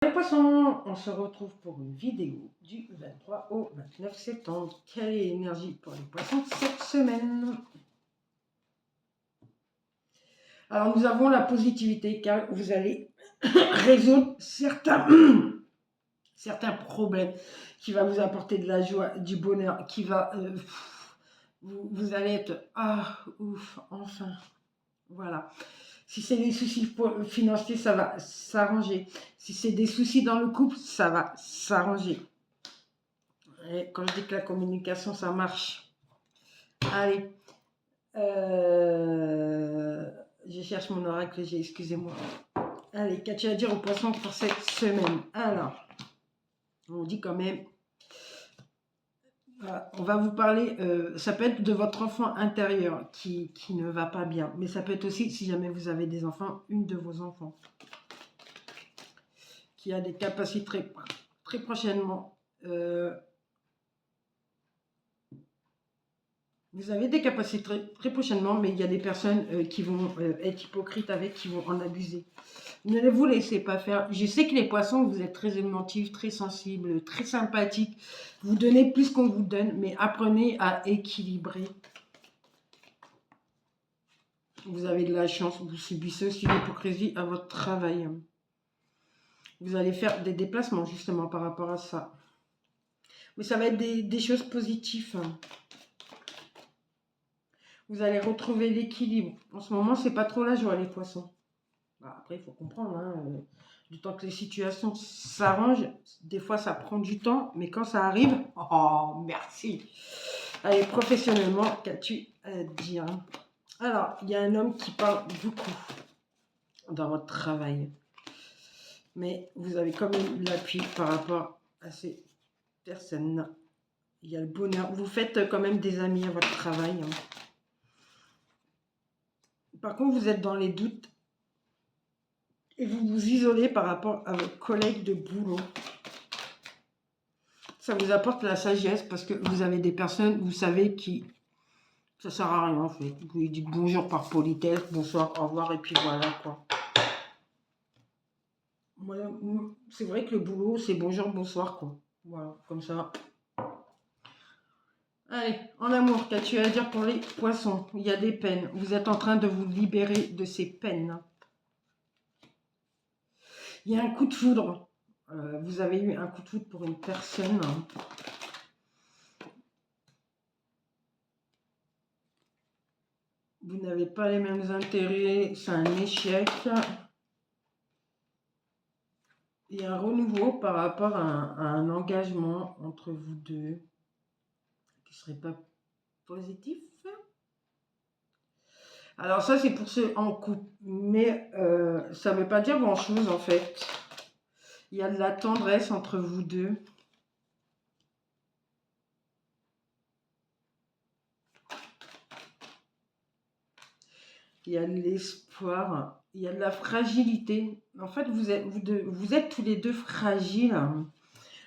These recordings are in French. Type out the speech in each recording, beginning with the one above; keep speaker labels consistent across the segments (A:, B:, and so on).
A: Les poissons, on se retrouve pour une vidéo du 23 au 29 septembre. Quelle est l'énergie pour les poissons cette semaine? Alors nous avons la positivité car vous allez résoudre certains problèmes qui va vous apporter de la joie, du bonheur, qui va... vous allez être... Ah, ouf, enfin. Voilà. Si c'est des soucis financiers, ça va s'arranger. Si c'est des soucis dans le couple, ça va s'arranger. Et quand je dis que la communication, ça marche. Allez. Je cherche mon oracle, excusez-moi. Allez, qu'as-tu à dire aux poissons pour cette semaine? Alors, on dit quand même... On va vous parler, ça peut être de votre enfant intérieur qui ne va pas bien, mais ça peut être aussi, si jamais vous avez des enfants, une de vos enfants qui a des capacités très prochainement. Vous avez des capacités très prochainement, mais il y a des personnes qui vont être hypocrites avec, qui vont en abuser. Ne vous laissez pas faire. Je sais que les poissons, vous êtes très émotifs, très sensibles, très sympathiques. Vous donnez plus qu'on vous donne, mais apprenez à équilibrer. Vous avez de la chance, vous subissez aussi l'hypocrisie à votre travail. Vous allez faire des déplacements justement par rapport à ça. Mais ça va être des choses positives. Vous allez retrouver l'équilibre. En ce moment, c'est pas trop la joie, les poissons. Bah, après, il faut comprendre, hein, du temps que les situations s'arrangent, des fois ça prend du temps, mais quand ça arrive, oh, merci. Allez, professionnellement, qu'as-tu à dire? Alors, il y a un homme qui parle beaucoup dans votre travail, mais vous avez quand même l'appui par rapport à ces personnes. Il y a le bonheur. Vous faites quand même des amis à votre travail. Par contre, vous êtes dans les doutes et vous vous isolez par rapport à vos collègues de boulot. Ça vous apporte la sagesse parce que vous avez des personnes, vous savez, qui... Ça sert à rien en fait. Vous lui dites bonjour par politesse, bonsoir, au revoir et puis voilà quoi. C'est vrai que le boulot, c'est bonjour, bonsoir quoi. Voilà, comme ça. Allez, en amour, qu'as-tu à dire pour les poissons? Il y a des peines. Vous êtes en train de vous libérer de ces peines. Il y a un coup de foudre. Vous avez eu un coup de foudre pour une personne. Vous n'avez pas les mêmes intérêts. C'est un échec. Il y a un renouveau par rapport à un engagement entre vous deux qui ne serait pas positif. Alors ça, c'est pour ceux en couple. Mais ça ne veut pas dire grand-chose en fait. Il y a de la tendresse entre vous deux. Il y a de l'espoir. Il y a de la fragilité. En fait, vous êtes tous les deux fragiles.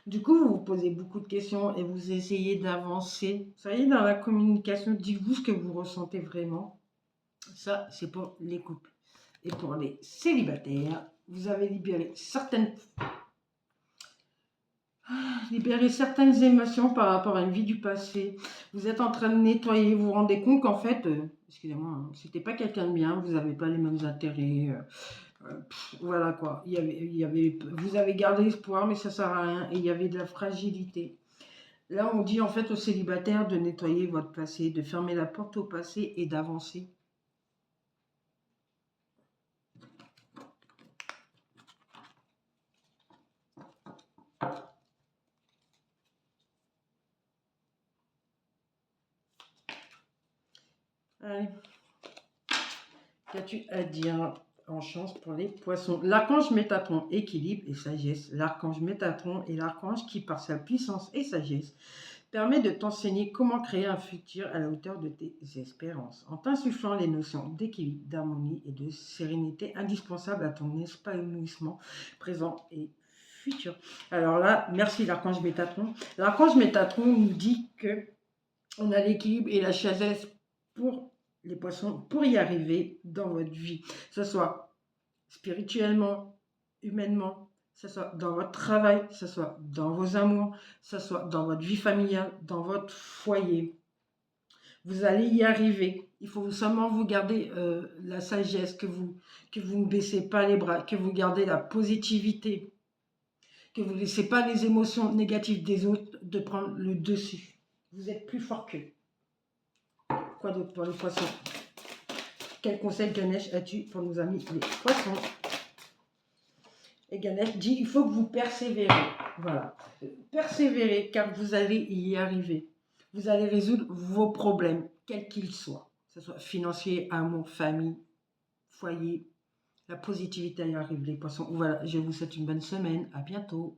A: Du coup, vous vous posez beaucoup de questions et vous essayez d'avancer. Ça y est, dans la communication, dites-vous ce que vous ressentez vraiment. Ça, c'est pour les couples. Et pour les célibataires, vous avez libéré certaines émotions par rapport à une vie du passé. Vous êtes en train de nettoyer, vous vous rendez compte qu'en fait, excusez-moi, hein, c'était pas quelqu'un de bien, vous n'avez pas les mêmes intérêts. Voilà quoi. Vous avez gardé espoir, mais ça sert à rien. Et il y avait de la fragilité. Là, on dit en fait aux célibataires de nettoyer votre passé, de fermer la porte au passé et d'avancer. Allez. Qu'as-tu à dire en chance pour les poissons? L'archange Métatron, équilibre et sagesse. L'archange Métatron est l'archange qui, par sa puissance et sagesse, permet de t'enseigner comment créer un futur à la hauteur de tes espérances, en t'insufflant les notions d'équilibre, d'harmonie et de sérénité indispensables à ton épanouissement présent et futur. Alors là, merci l'archange Métatron. L'archange Métatron nous dit que on a l'équilibre et la sagesse pour les poissons pour y arriver dans votre vie, que ce soit spirituellement, humainement, que ce soit dans votre travail, que ce soit dans vos amours, que ce soit dans votre vie familiale, dans votre foyer. Vous allez y arriver. Il faut seulement vous garder la sagesse, que vous ne baissez pas les bras, que vous gardez la positivité, que vous ne laissez pas les émotions négatives des autres de prendre le dessus. Vous êtes plus fort qu'eux. Quoi d'autre pour les poissons? Quel conseil Ganesh as-tu pour nos amis les poissons? Et Ganesh dit, il faut que vous persévérez. Voilà. Persévérez car vous allez y arriver. Vous allez résoudre vos problèmes, quels qu'ils soient. Que ce soit financier, amour, famille, foyer. La positivité y arrive, les poissons. Voilà, je vous souhaite une bonne semaine. À bientôt.